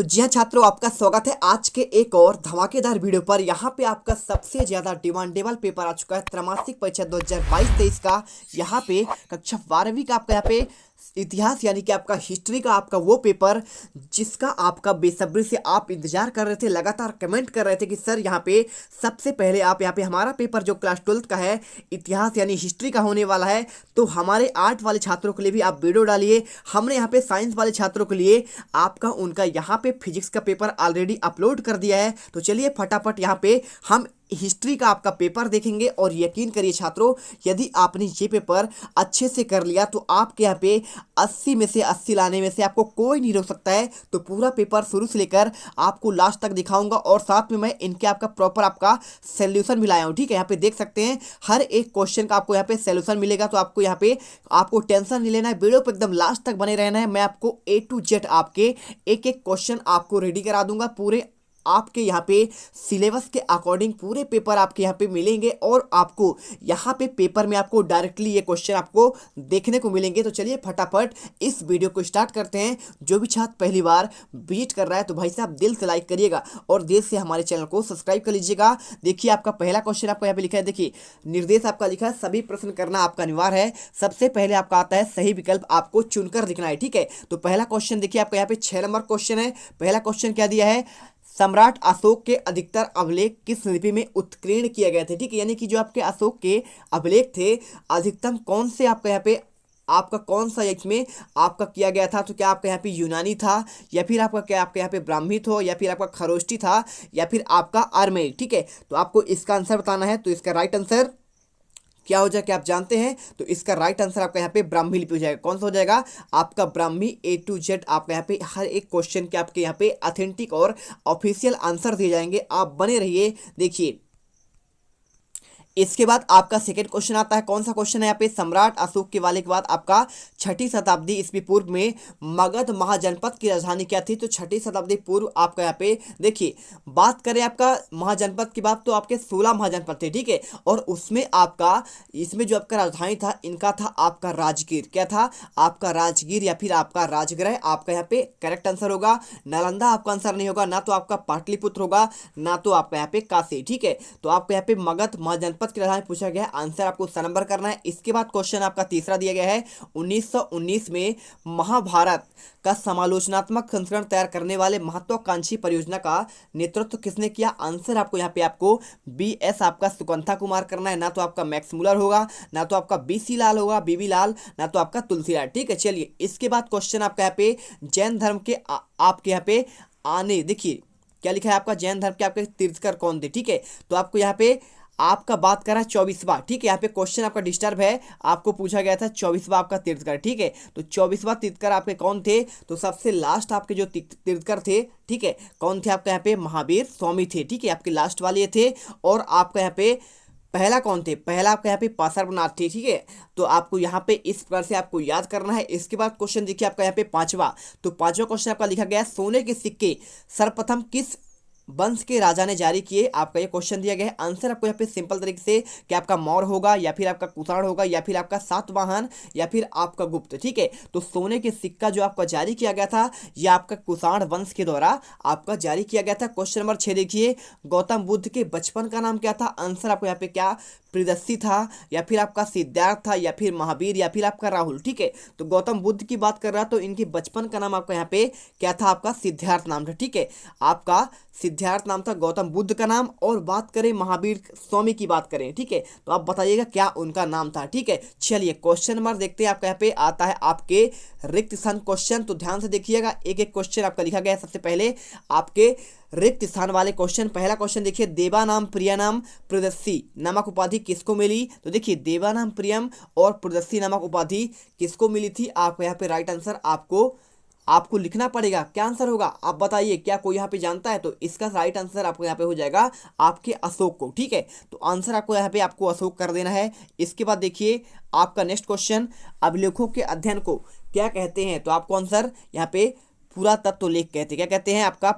तो जी हाँ छात्रों, आपका स्वागत है आज के एक और धमाकेदार वीडियो पर। यहाँ पे आपका सबसे ज्यादा डिमांडेबल पेपर आ चुका है त्रैमासिक परीक्षा 2022-23 का। यहाँ पे कक्षा 12वीं का आपका यहाँ पे इतिहास यानी कि आपका हिस्ट्री का आपका वो पेपर जिसका आपका बेसब्री से आप इंतजार कर रहे थे, लगातार कमेंट कर रहे थे कि सर यहाँ पे सबसे पहले आप यहाँ पे हमारा पेपर जो क्लास 12th का है इतिहास यानी हिस्ट्री का होने वाला है, तो हमारे आर्ट वाले छात्रों के लिए भी आप वीडियो डालिए। हमने यहाँ पे साइंस वाले छात्रों के लिए आपका उनका यहाँ पे फिजिक्स का पेपर ऑलरेडी अपलोड कर दिया है। तो चलिए फटाफट यहाँ पे हम हिस्ट्री का आपका पेपर देखेंगे और यकीन करिए छात्रों, यदि आपने ये पेपर अच्छे से कर लिया तो आपके यहाँ पे 80 में से 80 लाने में से आपको कोई नहीं रोक सकता है। तो पूरा पेपर शुरू से लेकर आपको लास्ट तक दिखाऊंगा और साथ में मैं इनके आपका प्रॉपर आपका सोल्यूशन भी लाया हूँ। ठीक है, यहाँ पे देख सकते हैं हर एक क्वेश्चन का आपको यहाँ पे सोल्यूशन मिलेगा। तो आपको यहाँ पे आपको टेंशन नहीं लेना है, वीडियो पर एकदम लास्ट तक बने रहना है। मैं आपको A to Z आपके एक एक क्वेश्चन आपको रेडी करा दूंगा। पूरे आपके यहाँ पे सिलेबस के अकॉर्डिंग पूरे पेपर आपके यहाँ पे मिलेंगे और आपको यहाँ पे पेपर में आपको डायरेक्टली ये क्वेश्चन आपको देखने को मिलेंगे। तो चलिए फटाफट इस वीडियो को स्टार्ट करते हैं। जो भी छात्र पहली बार विजिट कर रहा है तो भाई साहब दिल से लाइक करिएगा और दिल से हमारे चैनल को सब्सक्राइब कर लीजिएगा। देखिए आपका पहला क्वेश्चन आपको यहाँ पे लिखा है, देखिए निर्देश आपका लिखा है सभी प्रश्न करना आपका अनिवार्य है। सबसे पहले आपका आता है सही विकल्प आपको चुनकर लिखना है। ठीक है, तो पहला क्वेश्चन देखिए आपका यहाँ पे 6 नंबर क्वेश्चन है। पहला क्वेश्चन क्या दिया है, सम्राट अशोक के अधिकतर अभिलेख किस लिपि में उत्कीर्ण किए गए थे। ठीक है, यानी कि जो आपके अशोक के अभिलेख थे अधिकतम कौन से आपका यहाँ पे आपका कौन सा इसमें आपका किया गया था। तो क्या आपका यहाँ पे यूनानी था, या फिर आपका क्या आपके यहाँ पे ब्राह्मी था, या फिर आपका खरोष्टी था, या फिर आपका अरमेई। ठीक है, तो आपको इसका आंसर बताना है। तो इसका राइट आंसर क्या हो जाए, क्या आप जानते हैं? तो इसका राइट आंसर आपका यहाँ पे ब्राह्मी लिपि हो जाएगा। कौन सा हो जाएगा? आपका ब्राह्मी A to Z। आपका यहाँ पे हर एक क्वेश्चन के आपके यहाँ पे ऑथेंटिक और ऑफिशियल आंसर दिए जाएंगे। आप बने रहिए। देखिए इसके बाद आपका सेकंड क्वेश्चन आता है। कौन सा क्वेश्चन है यहाँ पे, सम्राट अशोक के वाले के बाद आपका 6ठी शताब्दी ईस्वी पूर्व में मगध महाजनपद की राजधानी क्या थी। तो 6ठी शताब्दी पूर्व आपका यहाँ पे देखिए बात करें आपका महाजनपद की बात तो आपके 16 महाजनपद थे। ठीक है, और उसमें आपका इसमें जो आपका राजधानी था इनका था आपका राजगीर। क्या था? आपका राजगीर या फिर आपका राजगृह आपका यहाँ पे करेक्ट आंसर होगा। नालंदा आपका आंसर नहीं होगा, ना तो आपका पाटलिपुत्र होगा, ना तो आपका यहाँ पे काशी। ठीक है, तो आपको यहाँ पे मगध महाजनपद की राजधानी पूछा गया है, आंसर आपको स नंबर करना है। इसके बाद क्वेश्चन आपका तीसरा दिया गया है, 1919 में महाभारत का समालोचनात्मक संस्करण तैयार करने वाले महत्वाकांक्षी परियोजना का नेतृत्व किसने किया। आंसर आपको यहाँ पे आपको BS आपका सुकंथा कुमार करना है, ना तो आपका मैक्स मुलर होगा, ना तो आपका BC लाल होगा, BB लाल, ना तो आपका तुलसीलाल। ठीक है, चलिए इसके बाद क्वेश्चन आपका यहाँ पे जैन धर्म के आपके यहाँ पे आने, देखिए क्या लिखा है आपका जैन धर्म के आपके तीर्थकर कौन थे। ठीक है, तो आपको यहाँ पे आपका बात करा 24वां। ठीक है, यहाँ पे क्वेश्चन आपका डिस्टर्ब है, आपको पूछा गया था 24वां आपका तीर्थकर। ठीक है, तो 24वां तीर्थकर आपके कौन थे। तो सबसे लास्ट आपके जो तीर्थकर थे, ठीक है, कौन थे आपका यहाँ पे महावीर स्वामी थे। ठीक है, आपके लास्ट वाले थे। और आपका यहाँ पे पहला कौन थे, पहला आपका यहाँ पे पार्श्वनाथ थे। ठीक है, तो आपको यहाँ पे इस प्रकार से आपको याद करना है। इसके बाद क्वेश्चन देखिए आपका यहाँ पे पांचवा। तो पांचवा क्वेश्चन आपका लिखा गया है, सोने के सिक्के सर्वप्रथम किस वंश के राजा ने जारी किए। आपका ये क्वेश्चन दिया गया है, आंसर आपको यहाँ पे सिंपल तरीके से कि आपका मौर्य होगा, या फिर आपका कुषाण होगा, या फिर आपका सातवाहन, या फिर आपका गुप्त। ठीक है, तो सोने के सिक्का जो आपका जारी किया गया था ये आपका कुषाण वंश के द्वारा आपका जारी किया गया था। क्वेश्चन नंबर 6 देखिए, गौतम बुद्ध के बचपन का नाम क्या था। आंसर आपको यहाँ पे क्या प्रियदर्शी था, या फिर आपका सिद्धार्थ था, या फिर महावीर, या फिर आपका राहुल। ठीक है, तो गौतम बुद्ध की बात कर रहा तो इनके बचपन का नाम आपका यहाँ पे क्या था, आपका सिद्धार्थ नाम था। ठीक है, आपका सिद्धार्थ नाम था गौतम बुद्ध का नाम। और बात करें महावीर स्वामी की बात करें, ठीक है, तो आप बताइएगा क्या उनका नाम था। ठीक है, चलिए क्वेश्चन नंबर देखते हैं। आपका यहाँ पे आता है आपके रिक्त स्थान क्वेश्चन, तो ध्यान से देखिएगा, एक एक क्वेश्चन आपका लिखा गया है। सबसे पहले आपके रिक्त स्थान वाले क्वेश्चन, पहला क्वेश्चन देखिए, देवानाम प्रियनाम प्रियदर्शी नामक उपाधि किसको मिली। तो देखिए देवानाम प्रियम और प्रियदर्शी नामक उपाधि किसको मिली थी। आपको यहाँ पे राइट आंसर आपको लिखना पड़ेगा। क्या आंसर होगा आप बताइए, क्या कोई यहाँ पे जानता है। तो इसका राइट आंसर आपको यहाँ पे हो जाएगा आपके अशोक को। ठीक है, तो आंसर आपको यहाँ पे आपको अशोक कर देना है। इसके बाद देखिए आपका नेक्स्ट क्वेश्चन, अभिलेखों के अध्ययन को क्या कहते हैं। तो आपको आंसर यहाँ पे पुरातत्व लेख कहते हैं। क्या कहते हैं? आपका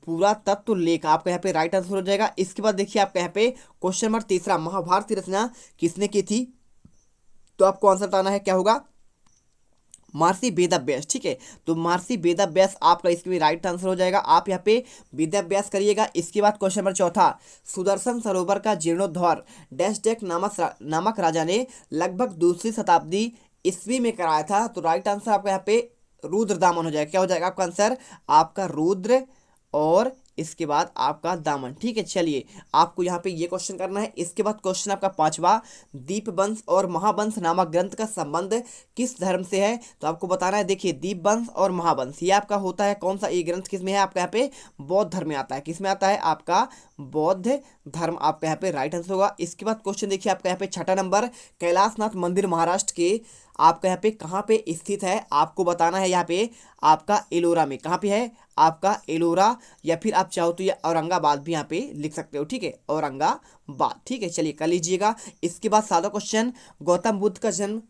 पुरातत्व लेख आपका यहाँ पे राइट आंसर हो जाएगा। इसके बाद देखिए आपका यहाँ पे क्वेश्चन नंबर तीसरा, महाभारत की रचना किसने की थी। तो आपको आंसर बताना है क्या होगा, महर्षि वेदव्यास। ठीक है, तो महर्षि वेदव्यास आपका इसके भी राइट आंसर हो जाएगा। आप यहाँ पे वेदव्यास करिएगा। इसके बाद क्वेश्चन नंबर चौथा, सुदर्शन सरोवर का जीर्णोद्धार डैश डेक नामक राजा ने लगभग दूसरी शताब्दी ईस्वी में कराया था। तो राइट आंसर आपका यहाँ पे रुद्रदामन हो जाएगा। क्या हो जाएगा आपका आंसर? आपका रुद्र और इसके बाद आपका दामन। ठीक है, चलिए आपको यहाँ पे ये क्वेश्चन करना है। इसके बाद क्वेश्चन आपका पांचवा, दीपवंश और महावंश नामक ग्रंथ का संबंध किस धर्म से है? तो आपको बताना है। देखिए, दीपवंश और महावंश ये आपका होता है कौन सा? ये ग्रंथ किस में है? आपका यहाँ पे बौद्ध धर्म में आता है। किस में आता है? आपका बौद्ध धर्म आपका यहाँ पे राइट आंसर होगा। इसके बाद क्वेश्चन देखिए आपका यहाँ पे छठा नंबर, कैलाशनाथ मंदिर महाराष्ट्र के आपका यहाँ पे कहाँ पे स्थित है? आपको बताना है यहाँ पे आपका एलोरा में। कहाँ पे है? आपका एलोरा, या फिर आप चाहो तो ये औरंगाबाद भी यहाँ पे लिख सकते हो। ठीक है, औरंगाबाद। ठीक है, चलिए कर लीजिएगा। इसके बाद सादा क्वेश्चन, गौतम बुद्ध का जन्म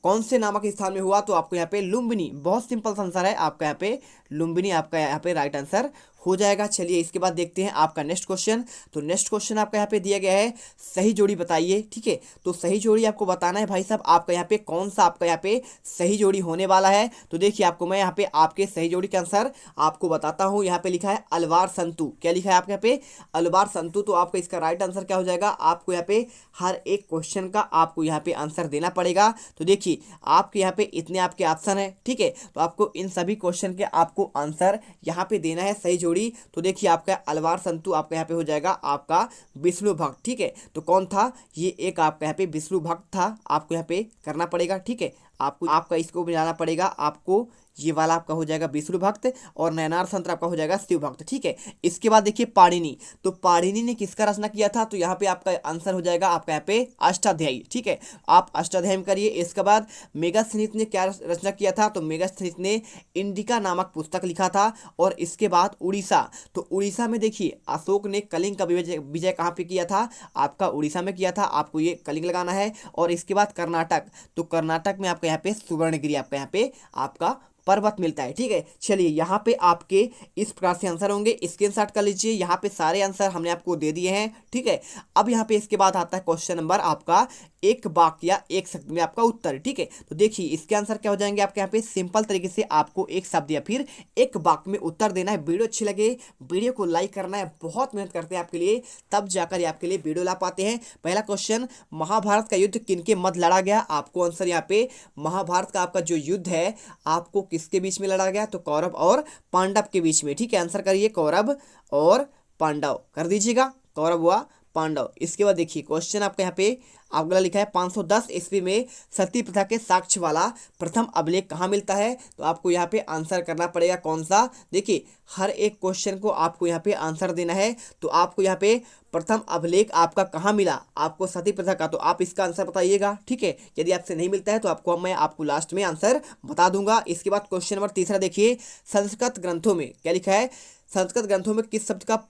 कौन से नामक स्थान में हुआ? तो आपको यहाँ पे लुम्बिनी। बहुत सिंपल सा आंसर है आपका यहाँ पे लुम्बिनी आपका यहाँ पे राइट आंसर हो जाएगा। चलिए इसके बाद देखते हैं आपका नेक्स्ट क्वेश्चन। तो नेक्स्ट क्वेश्चन आपका यहाँ पे दिया गया है, सही जोड़ी बताइए। ठीक है, तो सही जोड़ी आपको बताना है भाई साहब आपका यहाँ पे कौन सा आपका यहाँ पे सही जोड़ी होने वाला है। तो देखिए आपको मैं यहाँ पे आपके सही जोड़ी का आंसर आपको बताता हूँ। यहाँ पे लिखा है अलवार संतु। क्या लिखा है आपके यहाँ पे? अलवार संतु। तो आपका इसका राइट आंसर क्या हो जाएगा? आपको यहाँ पे हर एक क्वेश्चन का आपको यहाँ पे आंसर देना पड़ेगा। तो देखिए आपके यहाँ पे इतने आपके ऑप्शन है। ठीक है, तो आपको इन सभी क्वेश्चन के आपको आंसर यहाँ पे देना है सही जोड़ी। तो देखिए आपका अलवार संतु आपका यहाँ पे हो जाएगा आपका विष्णु भक्त। ठीक है, तो कौन था? ये एक आपका यहाँ पे विष्णु भक्त था। आपको यहाँ पे करना पड़ेगा। ठीक है, आपको आपका इसको मिलाना पड़ेगा। आपको ये वाला आपका हो जाएगा विष्णु भक्त और नयनार संत आपका हो जाएगा शिव भक्त। ठीक है, इसके बाद देखिए पाणिनि। तो पाणिनि ने किसका रचना किया था? तो यहाँ पे आपका आंसर हो जाएगा आपका यहाँ पे अष्टाध्यायी। ठीक है, आप अष्टाध्यायी में करिए। इसके बाद मेगास्थनीज ने क्या रचना किया था? तो मेगास्थनीज ने इंडिका नामक पुस्तक लिखा था। और इसके बाद उड़ीसा। तो उड़ीसा में देखिए अशोक ने कलिंग का विजय कहाँ पे किया था? आपका उड़ीसा में किया था। आपको ये कलिंग लगाना है। और इसके बाद कर्नाटक। तो कर्नाटक में आपका यहाँ पे सुवर्णगिरी आपका यहाँ पे आपका पर्वत मिलता है। ठीक है, चलिए यहाँ पे आपके इस प्रकार से आंसर होंगे, स्क्रीनशॉट कर लीजिए। यहाँ पे सारे आंसर हमने आपको दे दिए हैं। ठीक है, अब यहाँ पे इसके बाद आता है क्वेश्चन नंबर आपका एक वाक्य या एक शब्द में आपका उत्तर। ठीक है, तो देखिए इसके आंसर क्या हो जाएंगे आपके यहाँ पे सिंपल तरीके से आपको एक शब्द या फिर एक वाक्य में उत्तर देना है। वीडियो अच्छी लगे वीडियो को लाइक करना है। बहुत मेहनत करते हैं आपके लिए, तब जाकर आपके लिए वीडियो ला पाते हैं। पहला क्वेश्चन, महाभारत का युद्ध किनके मध्य लड़ा गया? आपको आंसर यहाँ पे महाभारत का आपका जो युद्ध है आपको किसके बीच में लड़ा गया? तो कौरव और पांडव के बीच में। ठीक है, आंसर करिए कौरव और पांडव कर दीजिएगा, कौरव व पांडव। इसके बाद देखिए क्वेश्चन आपका यहाँ पे अगला लिखा है 510 ईस्वी में सती प्रथा के साक्ष्य वाला प्रथम अभिलेख कहाँ मिलता है? तो आपको यहाँ पे आंसर करना पड़ेगा कौन सा? देखिए हर एक क्वेश्चन को आपको यहाँ पे आंसर देना है। तो आपको यहाँ पे प्रथम अभिलेख आपका कहाँ मिला आपको सती प्रथा का? तो आप इसका आंसर बताइएगा। ठीक है, यदि आपसे नहीं मिलता है तो आपको मैं आपको लास्ट में आंसर बता दूंगा। इसके बाद क्वेश्चन नंबर तीसरा देखिए, संस्कृत ग्रंथों में क्या लिखा है? संस्कृत ग्रंथों में किस शब्द का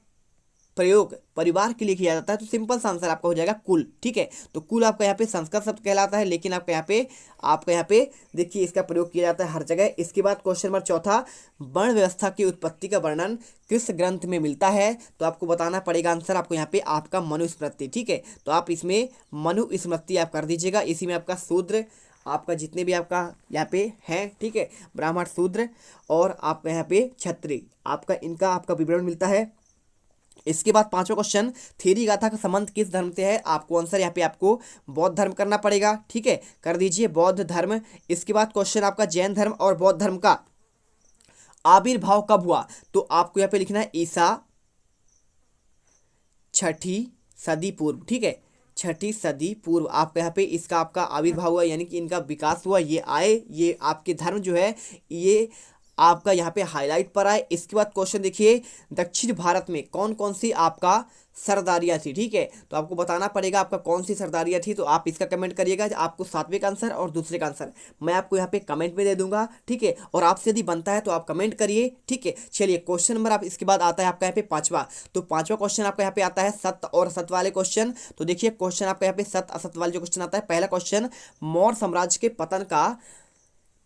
प्रयोग परिवार के लिए किया जाता है? तो सिंपल सा आंसर आपका हो जाएगा कुल। ठीक है, तो कुल आपका यहाँ पे संस्कृत शब्द कहलाता है, लेकिन आपका यहाँ पे देखिए इसका प्रयोग किया जाता है हर जगह। इसके बाद क्वेश्चन नंबर चौथा, वर्ण व्यवस्था की उत्पत्ति का वर्णन किस ग्रंथ में मिलता है? तो आपको बताना पड़ेगा आंसर आपको यहाँ पे आपका मनुस्मृति। ठीक है, तो आप इसमें मनुस्मृति आप कर दीजिएगा। इसी में आपका शूद्र आपका जितने भी आपका यहाँ पे हैं, ठीक है, ब्राह्मण शूद्र और आपका यहाँ पे क्षत्रिय आपका इनका आपका विवरण मिलता है। इसके बाद पांचवा क्वेश्चन, थेरी गाथा का संबंध किस धर्म से है? आपको आंसर यहाँ पे आपको बौद्ध धर्म करना पड़ेगा। ठीक है, कर दीजिए बौद्ध धर्म। इसके बाद क्वेश्चन आपका जैन धर्म और बौद्ध धर्म का आविर्भाव कब हुआ? तो आपको यहाँ पे लिखना है ईसा 6ठी सदी पूर्व। ठीक है, 6ठी सदी पूर्व आपका यहाँ पे इसका आपका आविर्भाव हुआ, यानी कि इनका विकास हुआ। ये आए, ये आपके धर्म जो है ये आपका यहाँ पे हाईलाइट पर आए। इसके बाद क्वेश्चन देखिए, दक्षिण भारत में कौन कौन सी आपका सरदारियाँ थी? ठीक है, तो आपको बताना पड़ेगा आपका कौन सी सरदारियाँ थी। तो आप इसका कमेंट करिएगा। आपको सातवें का आंसर और दूसरे का आंसर मैं आपको यहाँ पे कमेंट में दे दूंगा। ठीक है, और आपसे यदि बनता है तो आप कमेंट करिए। ठीक है, चलिए क्वेश्चन नंबर आप इसके बाद आता है आपका यहाँ पे पांचवा। तो पांचवा क्वेश्चन आपका यहाँ पे आता है सत्य और असत्य वाले क्वेश्चन। तो देखिए क्वेश्चन आपका यहाँ पे सत्य असत्य वाले जो क्वेश्चन आता है। पहला क्वेश्चन, मौर्य साम्राज्य के पतन का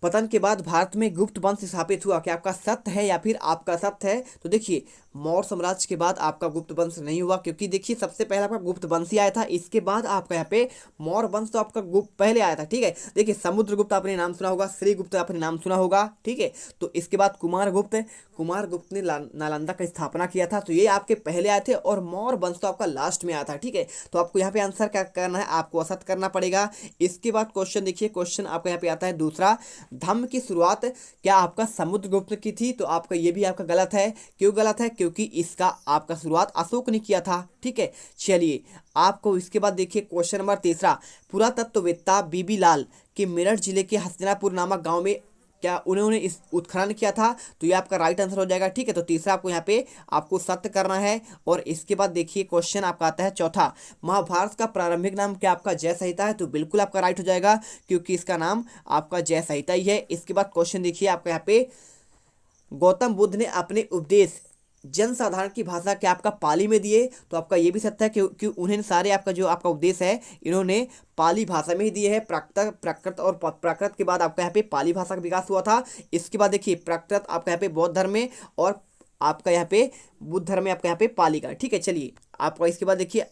पतन के बाद भारत में गुप्त वंश स्थापित हुआ, क्या आपका सत्य है या फिर आपका सत्य है? तो देखिए मौर्य साम्राज्य के बाद आपका गुप्त वंश नहीं हुआ, क्योंकि देखिए सबसे पहले आपका गुप्त वंश ही आया था, इसके बाद आपका यहाँ पे मौर्य वंश तो आपका गुप्त पहले आया था। ठीक है, देखिए समुद्रगुप्त आपने नाम सुना होगा, श्रीगुप्त आपने नाम सुना होगा। ठीक है, तो इसके बाद कुमारगुप्त ने नालंदा का स्थापना किया था, तो ये आपके पहले आए थे, और मौर्य वंश तो आपका लास्ट में आया था। ठीक है, तो आपको यहाँ पे आंसर क्या करना है, आपको असत्य करना पड़ेगा। इसके बाद क्वेश्चन देखिए, क्वेश्चन आपका यहाँ पे आता है दूसरा, धर्म की शुरुआत क्या आपका समुद्रगुप्त की थी? तो आपका ये भी आपका गलत है। क्यों गलत है? क्योंकि इसका आपका शुरुआत अशोक ने किया था। ठीक है, चलिए आपको इसके बाद देखिए क्वेश्चन नंबर तीसरा, पुरातत्ववेत्ता बीबी लाल के मेरठ जिले के हस्तिनापुर नामक गांव में क्या उन्होंने इस उत्खनन किया था? तो ये आपका राइट आंसर हो जाएगा। ठीक है, तो तीसरा आपको यहाँ पे आपको सत्य करना है। और इसके बाद देखिए क्वेश्चन आपका आता है चौथा, महाभारत का प्रारंभिक नाम क्या आपका जय संहिता है? तो बिल्कुल आपका राइट हो जाएगा, क्योंकि इसका नाम आपका जय संहिता ही है। इसके बाद क्वेश्चन देखिए आपका यहाँ पे, गौतम बुद्ध ने अपने उपदेश जनसाधारण की भाषा क्या आपका पाली में दिए? तो आपका ये भी सत्य है, क्योंकि उन्हें सारे आपका जो आपका उपदेश है इन्होंने पाली भाषा में ही दिए हैं। प्राकृत और प्राकृत के बाद आपका यहाँ पे पाली भाषा का विकास हुआ था। इसके बाद देखिए प्राकृत आपका यहाँ पे बौद्ध धर्म में, और आपका यहाँ पे बुद्ध धर्म में आपका यहाँ पे पाली का। ठीक है, चलिए आपका इसके बाद देखिए,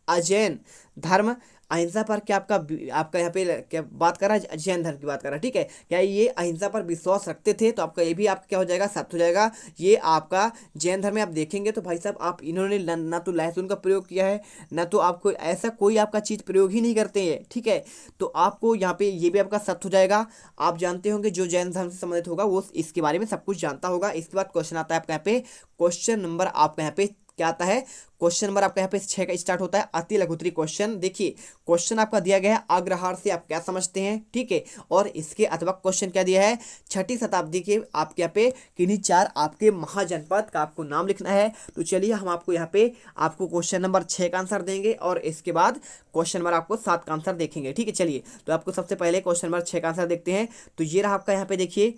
अजैन धर्म अहिंसा पर क्या आपका यहाँ पे क्या बात कर रहा है? जैन धर्म की बात कर रहा है। ठीक है, क्या ये अहिंसा पर विश्वास रखते थे? तो आपका ये भी आपका क्या हो जाएगा, सत्य हो जाएगा। ये आपका जैन धर्म में आप देखेंगे तो भाई साहब आप इन्होंने ना तो लहसुन का प्रयोग किया है, ना तो आपको ऐसा कोई आपका चीज़ प्रयोग ही नहीं करते हैं। ठीक है, तो आपको यहाँ पे ये भी आपका सत्य हो जाएगा। आप जानते होंगे जो जैन धर्म से संबंधित होगा वो इसके बारे में सब कुछ जानता होगा। इसके बाद क्वेश्चन आता है आपका यहाँ पे, क्वेश्चन नंबर आपका यहाँ पे क्या आता है, क्वेश्चन नंबर आपका यहाँ पे 6 का स्टार्ट होता है, अति लघुत्तरी क्वेश्चन। देखिए क्वेश्चन आपका दिया गया है, अग्रहार से आप क्या समझते हैं? ठीक है, और इसके अथवा क्वेश्चन क्या दिया है, 6ठी शताब्दी के आपके यहाँ पे किन्हीं 4 आपके महाजनपद का आपको नाम लिखना है। तो चलिए हम आपको यहाँ पे आपको क्वेश्चन नंबर 6 का आंसर देंगे, और इसके बाद क्वेश्चन नंबर आपको 7 का आंसर देखेंगे। ठीक है, चलिए तो आपको सबसे पहले क्वेश्चन नंबर 6 का आंसर देखते हैं। तो ये रहा आपका यहाँ पे, देखिए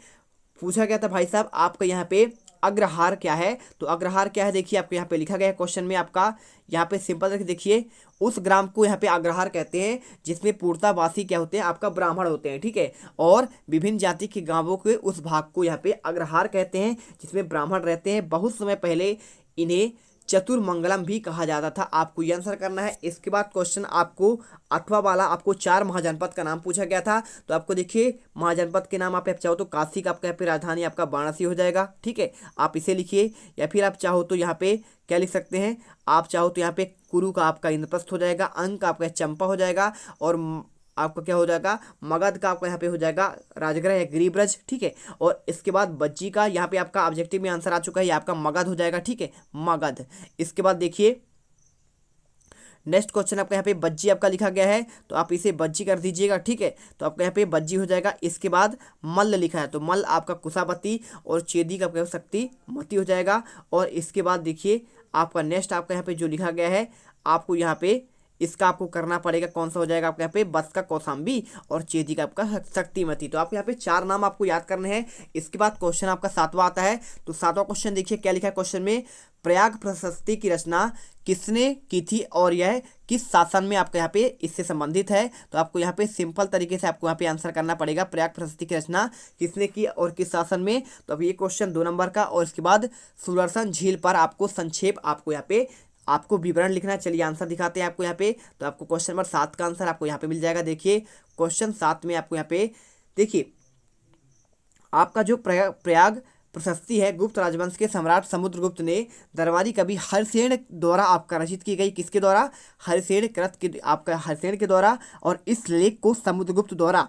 पूछा गया था भाई साहब आपका यहाँ पे अग्रहार क्या है? तो अग्रहार क्या है, देखिए आपको यहाँ पे लिखा गया है क्वेश्चन में, आपका यहाँ पे सिंपल करके देखिए, उस ग्राम को यहाँ पे अग्रहार कहते हैं जिसमें पूर्तावासी क्या होते हैं, आपका ब्राह्मण होते हैं। ठीक है, और विभिन्न जाति के गांवों के उस भाग को यहाँ पे अग्रहार कहते हैं जिसमें ब्राह्मण रहते हैं। बहुत समय पहले इन्हें चतुर्मंगलम भी कहा जाता था। आपको ये आंसर करना है। इसके बाद क्वेश्चन आपको अथवा वाला, आपको 4 महाजनपद का नाम पूछा गया था। तो आपको देखिए महाजनपद के नाम आप चाहो तो काशी का आपका यहाँ पे राजधानी आपका वाराणसी हो जाएगा। ठीक है, आप इसे लिखिए, या फिर आप चाहो तो यहाँ पे क्या लिख सकते हैं, आप चाहो तो यहाँ पे कुरु का आपका इंद्रप्रस्थ हो जाएगा, अंक का आपका चंपा हो जाएगा, और आपका क्या हो जाएगा, मगध का आपका यहाँ पे हो जाएगा राजगृह या गिरिब्रज। ठीक है, और इसके बाद बज्जी का यहाँ पे आपका ऑब्जेक्टिव में आंसर आ चुका है, ये आपका मगध हो जाएगा। ठीक है, मगध। इसके बाद देखिए नेक्स्ट क्वेश्चन आपका यहाँ पे बज्जी आपका लिखा गया है, तो आप इसे बज्जी कर दीजिएगा। ठीक है, तो आपका यहाँ पे बज्जी हो जाएगा। इसके बाद मल्ल लिखा है, तो मल्ल आपका कुशावती, और चेदी का आपका शक्ति मती हो जाएगा। और इसके बाद देखिए आपका नेक्स्ट आपका यहाँ पे जो लिखा गया है, आपको यहाँ पे इसका आपको करना पड़ेगा, कौन सा हो जाएगा आपके यहाँ पे, बस का कौशाम्बी, और चेदी का आपका शक्तिमती। तो आप यहाँ पे 4 नाम आपको याद करने हैं। इसके बाद क्वेश्चन आपका 7वां आता है। तो 7वां क्वेश्चन देखिए क्या लिखा है क्वेश्चन में, प्रयाग प्रशस्ति की रचना किसने की थी और यह किस शासन में आपके यहाँ पे इससे संबंधित है? तो आपको यहाँ पे सिंपल तरीके से आपको यहाँ पे आंसर करना पड़ेगा, प्रयाग प्रशस्ति की रचना किसने की और किस शासन में। तो अब ये क्वेश्चन 2 नंबर का, और इसके बाद सुदर्शन झील पर आपको संक्षेप आपको यहाँ पे आपको विवरण लिखना है। चलिए आंसर दिखाते हैं आपको यहाँ पे। तो आपको क्वेश्चन नंबर 7 का आंसर आपको यहाँ पे मिल जाएगा। देखिए क्वेश्चन 7 में आपको यहाँ पे देखिए आपका जो प्रयाग प्रशस्ति है गुप्त राजवंश के सम्राट समुद्रगुप्त ने दरबारी कवि हरिसेन द्वारा आपका रचित की गई, किसके द्वारा, हरिसेन कृत के आपका हरिसेन के द्वारा। और इस लेख को समुद्रगुप्त द्वारा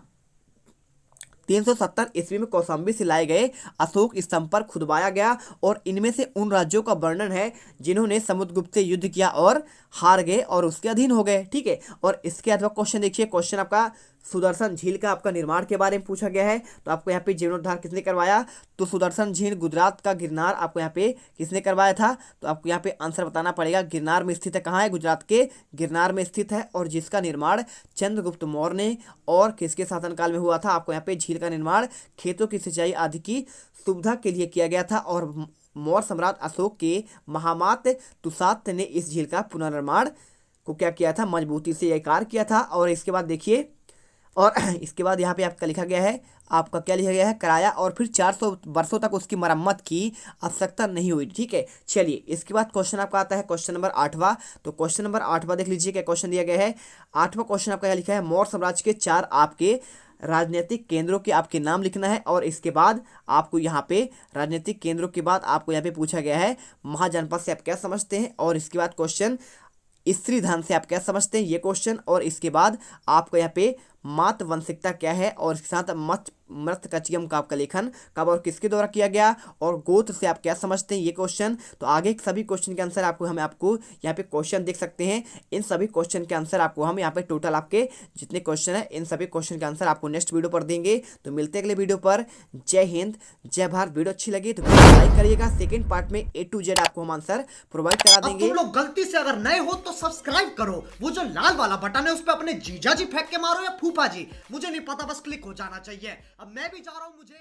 370 ईस्वी में कौशाम्बी से लाए गए अशोक स्तंभ पर खुदवाया गया, और इनमें से उन राज्यों का वर्णन है जिन्होंने समुद्रगुप्त से युद्ध किया और हार गए और उसके अधीन हो गए। ठीक है, और इसके अथवा क्वेश्चन देखिए, क्वेश्चन आपका सुदर्शन झील का आपका निर्माण के बारे में पूछा गया है। तो आपको यहाँ पे जीर्णोद्धार किसने करवाया, तो सुदर्शन झील गुजरात का गिरनार आपको यहाँ पे किसने करवाया था। तो आपको यहाँ पे आंसर बताना पड़ेगा, गिरनार में स्थित है। कहाँ है, गुजरात के गिरनार में स्थित है, और जिसका निर्माण चंद्रगुप्त मौर्य ने और किसके शासनकाल में हुआ था। आपको यहाँ पे झील का निर्माण खेतों की सिंचाई आदि की सुविधा के लिए किया गया था, और मौर्य सम्राट अशोक के महामात तुसात ने इस झील का पुनर्निर्माण को क्या किया था, मजबूती से यह कार्य किया था। और इसके बाद देखिए, और इसके बाद यहाँ पे आपका लिखा गया है, आपका क्या लिखा गया है, कराया और फिर 400 वर्षों तक उसकी मरम्मत की आवश्यकता नहीं हुई। ठीक है, चलिए इसके बाद क्वेश्चन आपका आता है क्वेश्चन नंबर 8वां। तो क्वेश्चन नंबर 8वां देख लीजिए क्या क्वेश्चन दिया गया है। 8वां क्वेश्चन आपका लिखा है, मौर्य साम्राज्य के 4 आपके राजनीतिक केंद्रों के आपके नाम लिखना है। और इसके बाद आपको यहाँ पे राजनीतिक केंद्रों के बाद आपको यहाँ पे पूछा गया है महाजनपद से आप क्या समझते हैं, और इसके बाद क्वेश्चन स्त्री धन से आप क्या समझते हैं, ये क्वेश्चन। और इसके बाद आपको यहाँ पे मातवंशिकता क्या है, और इसके साथ मृतकचियम का आपका लेखन कब और किसके द्वारा किया गया, और गोत्र से आप क्या समझते हैं, ये क्वेश्चन। तो आगे के सभी क्वेश्चन के आंसर आपको यहाँ पे क्वेश्चन देख सकते हैं। इन सभी क्वेश्चन के आंसर आपको हम यहाँ पे टोटल आपके जितने क्वेश्चन है इन सभी क्वेश्चन के आंसर आपको नेक्स्ट वीडियो पर देंगे। तो मिलते हैं अगले वीडियो पर। जय हिंद, जय भारत। वीडियो अच्छी लगी तो लाइक करिएगा। सेकेंड पार्ट में A to Z आपको हम आंसर प्रोवाइड करा देंगे। तुम लोग गलती से अगर नए हो तो सब्सक्राइब करो, वो जो लाल वाला बटन है उस पर अपने जीजा जी फेंक के मारो या फूफा जी, मुझे नहीं पता, बस क्लिक हो जाना चाहिए। अब मैं भी जा रहा हूं, मुझे